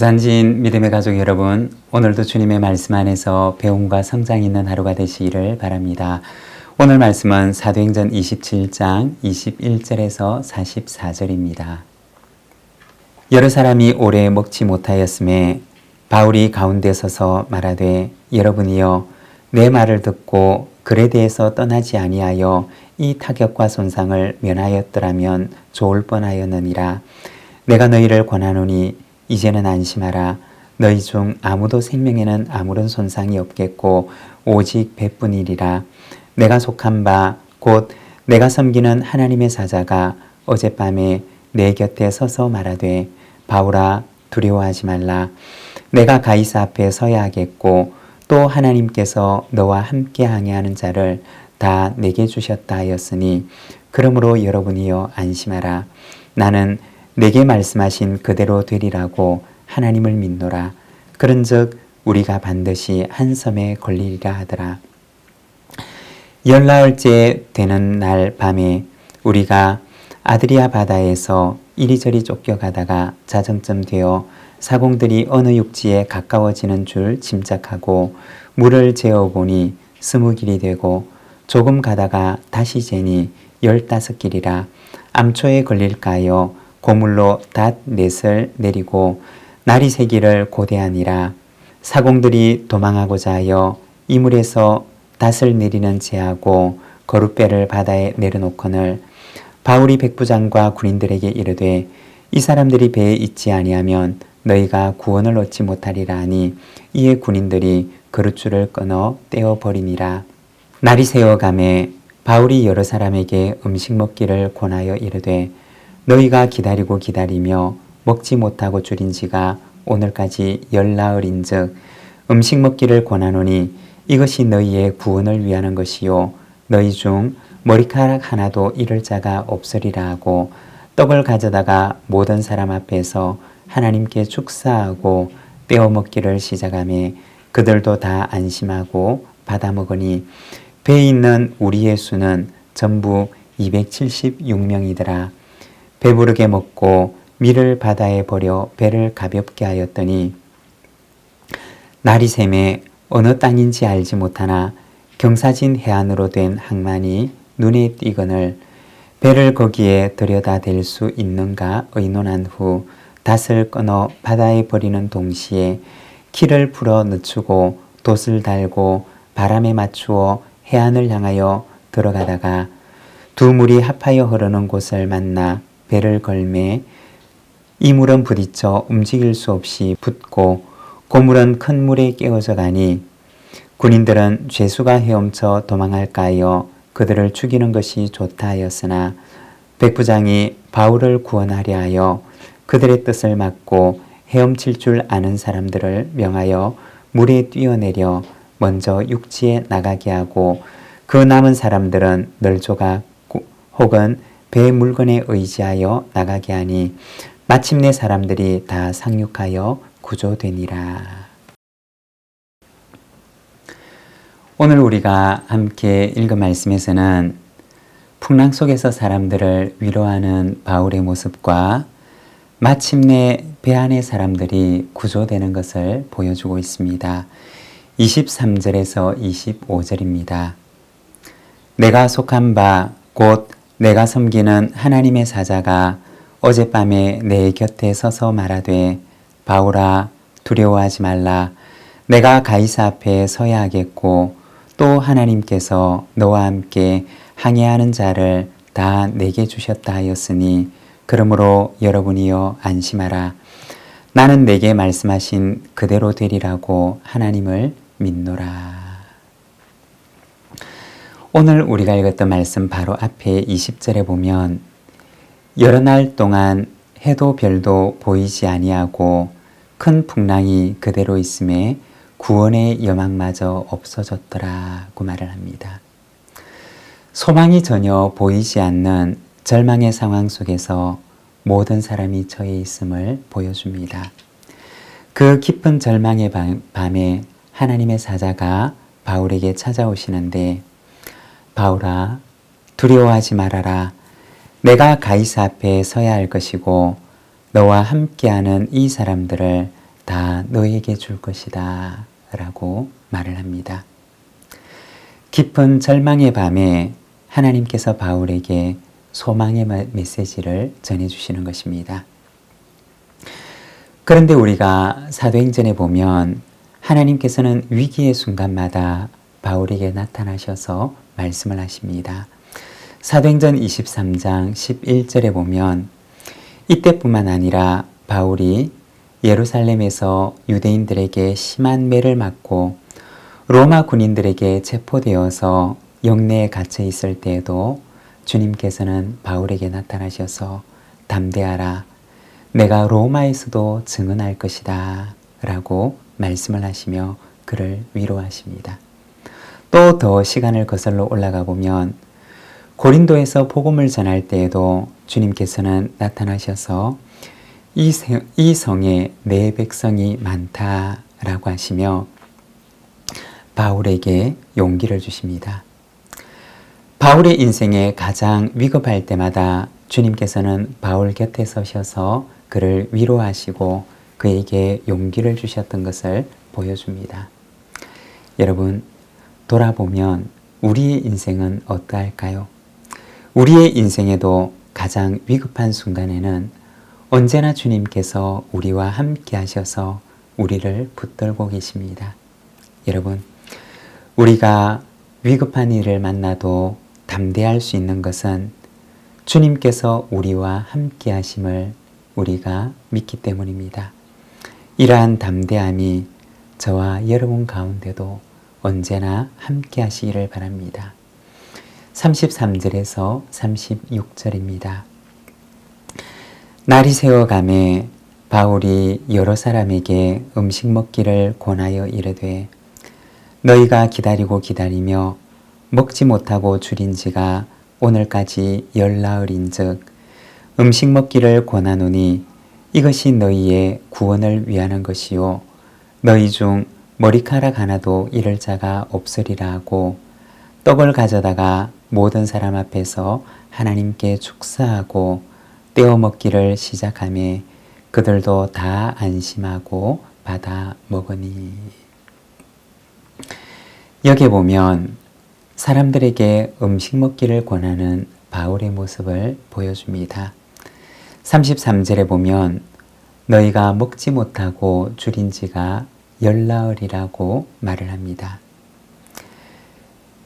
부산진 믿음의 가족 여러분, 오늘도 주님의 말씀 안에서 배움과 성장이 있는 하루가 되시기를 바랍니다. 오늘 말씀은 사도행전 27장 21절에서 44절입니다. 여러 사람이 오래 먹지 못하였음에 바울이 가운데 서서 말하되, 여러분이여 내 말을 듣고 글에 대해서 떠나지 아니하여 이 타격과 손상을 면하였더라면 좋을 뻔하였느니라. 내가 너희를 권하노니 이제는 안심하라. 너희 중 아무도 생명에는 아무런 손상이 없겠고 오직 배뿐이리라. 내가 속한 바 곧 내가 섬기는 하나님의 사자가 어젯밤에 내 곁에 서서 말하되, 바울아 두려워하지 말라. 내가 가이사 앞에 서야 하겠고 또 하나님께서 너와 함께 항해하는 자를 다 내게 주셨다 하였으니 그러므로 여러분이여 안심하라. 나는 내게 말씀하신 그대로 되리라고 하나님을 믿노라. 그런즉 우리가 반드시 한 섬에 걸리리라 하더라. 열나흘째 되는 날 밤에 우리가 아드리아 바다에서 이리저리 쫓겨가다가 자정쯤 되어 사공들이 어느 육지에 가까워지는 줄 짐작하고 물을 재어보니 20길이 되고 조금 가다가 다시 재니 15길이라. 암초에 걸릴까 하여 고물로 닷 넷을 내리고 날이 새기를 고대하니라. 사공들이 도망하고자 하여 이물에서 닷을 내리는 제하고 거룻배를 바다에 내려놓거늘 바울이 백부장과 군인들에게 이르되, 이 사람들이 배에 있지 아니하면 너희가 구원을 얻지 못하리라 하니 이에 군인들이 거룻줄을 끊어 떼어버리니라. 날이 새어가매 바울이 여러 사람에게 음식 먹기를 권하여 이르되, 너희가 기다리고 기다리며 먹지 못하고 줄인 지가 오늘까지 열나흘인즉 음식 먹기를 권하노니 이것이 너희의 구원을 위하는 것이요 너희 중 머리카락 하나도 잃을 자가 없으리라 하고 떡을 가져다가 모든 사람 앞에서 하나님께 축사하고 떼어 먹기를 시작하며 그들도 다 안심하고 받아 먹으니 배에 있는 우리의 수는 전부 276명이더라. 배부르게 먹고 밀을 바다에 버려 배를 가볍게 하였더니 날이 새매 어느 땅인지 알지 못하나 경사진 해안으로 된 항만이 눈에 띄거늘 배를 거기에 들여다 댈 수 있는가 의논한 후 닷을 끊어 바다에 버리는 동시에 키를 풀어 늦추고 돛을 달고 바람에 맞추어 해안을 향하여 들어가다가 두 물이 합하여 흐르는 곳을 만나 배를 걸매 이 물은 부딪혀 움직일 수 없이 붙고 고물은 큰 물에 깨어져 가니 군인들은 죄수가 헤엄쳐 도망할까 하여 그들을 죽이는 것이 좋다 하였으나 백부장이 바울을 구원하려 하여 그들의 뜻을 막고 헤엄칠 줄 아는 사람들을 명하여 물에 뛰어내려 먼저 육지에 나가게 하고 그 남은 사람들은 널조각 혹은 배 물건에 의지하여 나가게 하니 마침내 사람들이 다 상륙하여 구조되니라. 오늘 우리가 함께 읽은 말씀에서는 풍랑 속에서 사람들을 위로하는 바울의 모습과 마침내 배 안의 사람들이 구조되는 것을 보여주고 있습니다. 23절에서 25절입니다. 내가 속한 바 곧 내가 섬기는 하나님의 사자가 어젯밤에 내 곁에 서서 말하되, 바울아 두려워하지 말라. 내가 가이사 앞에 서야 하겠고 또 하나님께서 너와 함께 항해하는 자를 다 내게 주셨다 하였으니 그러므로 여러분이여 안심하라. 나는 내게 말씀하신 그대로 되리라고 하나님을 믿노라. 오늘 우리가 읽었던 말씀 바로 앞에 20절에 보면 여러 날 동안 해도 별도 보이지 아니하고 큰 풍랑이 그대로 있음에 구원의 여망마저 없어졌더라고 말을 합니다. 소망이 전혀 보이지 않는 절망의 상황 속에서 모든 사람이 처해 있음을 보여줍니다. 그 깊은 절망의 밤에 하나님의 사자가 바울에게 찾아오시는데, 바울아 두려워하지 말아라. 내가 가이사 앞에 서야 할 것이고 너와 함께하는 이 사람들을 다 너에게 줄 것이다 라고 말을 합니다. 깊은 절망의 밤에 하나님께서 바울에게 소망의 메시지를 전해주시는 것입니다. 그런데 우리가 사도행전에 보면 하나님께서는 위기의 순간마다 바울에게 나타나셔서 말씀을 하십니다. 사도행전 23장 11절에 보면 이때뿐만 아니라 바울이 예루살렘에서 유대인들에게 심한 매를 맞고 로마 군인들에게 체포되어서 영내에 갇혀 있을 때에도 주님께서는 바울에게 나타나셔서 담대하라, 내가 로마에서도 증언할 것이다 라고 말씀을 하시며 그를 위로하십니다. 또 더 시간을 거슬러 올라가 보면 고린도에서 복음을 전할 때에도 주님께서는 나타나셔서 이 성에 내 백성이 많다라고 하시며 바울에게 용기를 주십니다. 바울의 인생에 가장 위급할 때마다 주님께서는 바울 곁에 서셔서 그를 위로하시고 그에게 용기를 주셨던 것을 보여줍니다. 여러분, 돌아보면 우리의 인생은 어떠할까요? 우리의 인생에도 가장 위급한 순간에는 언제나 주님께서 우리와 함께 하셔서 우리를 붙들고 계십니다. 여러분, 우리가 위급한 일을 만나도 담대할 수 있는 것은 주님께서 우리와 함께 하심을 우리가 믿기 때문입니다. 이러한 담대함이 저와 여러분 가운데도 언제나 함께 하시기를 바랍니다. 33절에서 36절입니다. 날이 새어가매 바울이 여러 사람에게 음식 먹기를 권하여 이르되 너희가 기다리고 기다리며 먹지 못하고 줄인 지가 오늘까지 열나흘인즉 음식 먹기를 권하노니 이것이 너희의 구원을 위하는 것이요 너희 중 머리카락 하나도 잃을 자가 없으리라 하고 떡을 가져다가 모든 사람 앞에서 하나님께 축사하고 떼어 먹기를 시작하매 그들도 다 안심하고 받아 먹으니. 여기 보면 사람들에게 음식 먹기를 권하는 바울의 모습을 보여줍니다. 33절에 보면 너희가 먹지 못하고 줄인 지가 열나흘이라고 말을 합니다.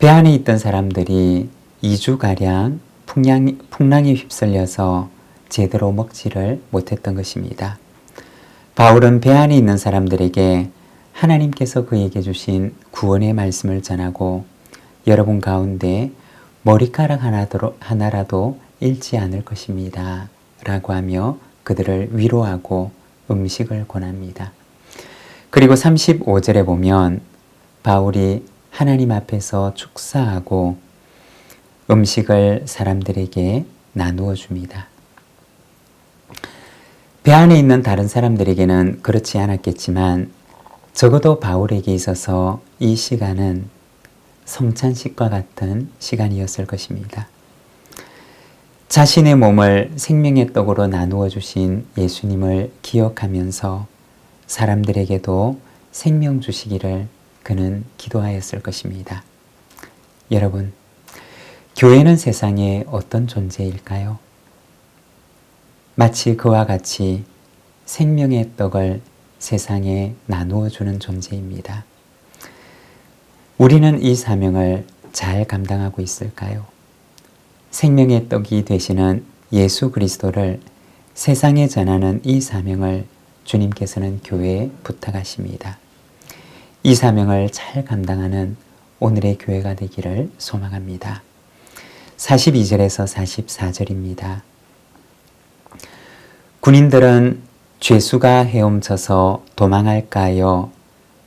배 안에 있던 사람들이 2주가량 풍랑에 휩쓸려서 제대로 먹지를 못했던 것입니다. 바울은 배 안에 있는 사람들에게 하나님께서 그에게 주신 구원의 말씀을 전하고 여러분 가운데 머리카락 하나라도 잃지 않을 것입니다 라고 하며 그들을 위로하고 음식을 권합니다. 그리고 35절에 보면 바울이 하나님 앞에서 축사하고 음식을 사람들에게 나누어 줍니다. 배 안에 있는 다른 사람들에게는 그렇지 않았겠지만 적어도 바울에게 있어서 이 시간은 성찬식과 같은 시간이었을 것입니다. 자신의 몸을 생명의 떡으로 나누어 주신 예수님을 기억하면서 사람들에게도 생명 주시기를 그는 기도하였을 것입니다. 여러분, 교회는 세상에 어떤 존재일까요? 마치 그와 같이 생명의 떡을 세상에 나누어 주는 존재입니다. 우리는 이 사명을 잘 감당하고 있을까요? 생명의 떡이 되시는 예수 그리스도를 세상에 전하는 이 사명을 주님께서는 교회에 부탁하십니다. 이 사명을 잘 감당하는 오늘의 교회가 되기를 소망합니다. 42절에서 44절입니다. 군인들은 죄수가 헤엄쳐서 도망할까 하여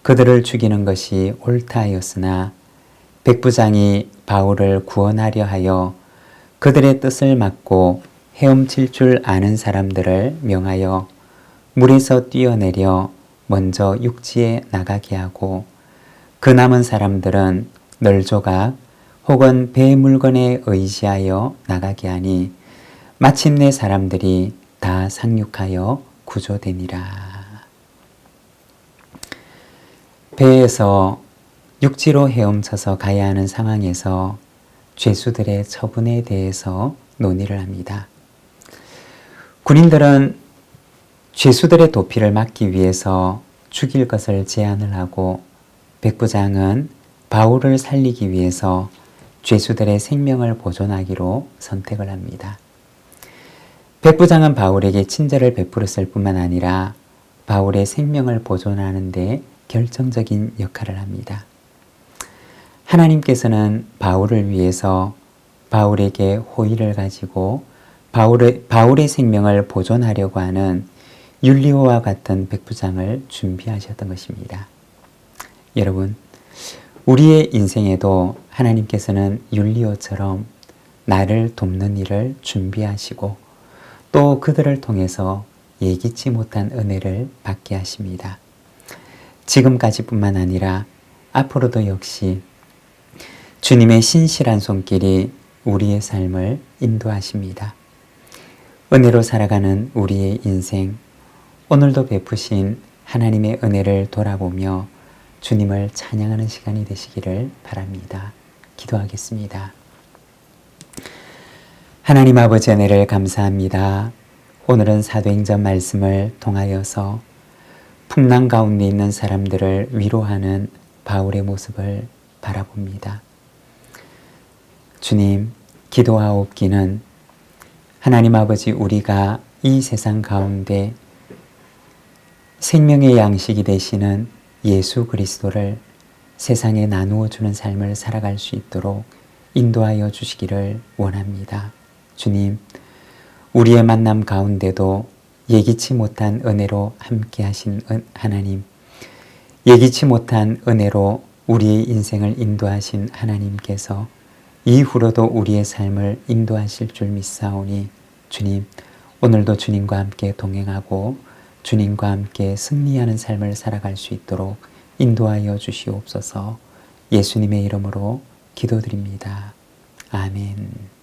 그들을 죽이는 것이 옳다 하였으나 백부장이 바울을 구원하려 하여 그들의 뜻을 막고 헤엄칠 줄 아는 사람들을 명하여 물에서 뛰어내려 먼저 육지에 나가게 하고 그 남은 사람들은 널조각 혹은 배 물건에 의지하여 나가게 하니 마침내 사람들이 다 상륙하여 구조되니라. 배에서 육지로 헤엄쳐서 가야 하는 상황에서 죄수들의 처분에 대해서 논의를 합니다. 군인들은 죄수들의 도피를 막기 위해서 죽일 것을 제안을 하고 백부장은 바울을 살리기 위해서 죄수들의 생명을 보존하기로 선택을 합니다. 백부장은 바울에게 친절을 베풀었을 뿐만 아니라 바울의 생명을 보존하는 데 결정적인 역할을 합니다. 하나님께서는 바울을 위해서 바울에게 호의를 가지고 바울의 생명을 보존하려고 하는 율리오와 같은 백부장을 준비하셨던 것입니다. 여러분, 우리의 인생에도 하나님께서는 율리오처럼 나를 돕는 일을 준비하시고 또 그들을 통해서 예기치 못한 은혜를 받게 하십니다. 지금까지뿐만 아니라 앞으로도 역시 주님의 신실한 손길이 우리의 삶을 인도하십니다. 은혜로 살아가는 우리의 인생, 오늘도 베푸신 하나님의 은혜를 돌아보며 주님을 찬양하는 시간이 되시기를 바랍니다. 기도하겠습니다. 하나님 아버지 은혜를 감사합니다. 오늘은 사도행전 말씀을 통하여서 풍랑 가운데 있는 사람들을 위로하는 바울의 모습을 바라봅니다. 주님, 기도하옵기는 하나님 아버지 우리가 이 세상 가운데 생명의 양식이 되시는 예수 그리스도를 세상에 나누어 주는 삶을 살아갈 수 있도록 인도하여 주시기를 원합니다. 주님, 우리의 만남 가운데도 예기치 못한 은혜로 함께 하신 하나님, 예기치 못한 은혜로 우리의 인생을 인도하신 하나님께서 이후로도 우리의 삶을 인도하실 줄 믿사오니 주님, 오늘도 주님과 함께 동행하고 주님과 함께 승리하는 삶을 살아갈 수 있도록 인도하여 주시옵소서. 예수님의 이름으로 기도드립니다. 아멘.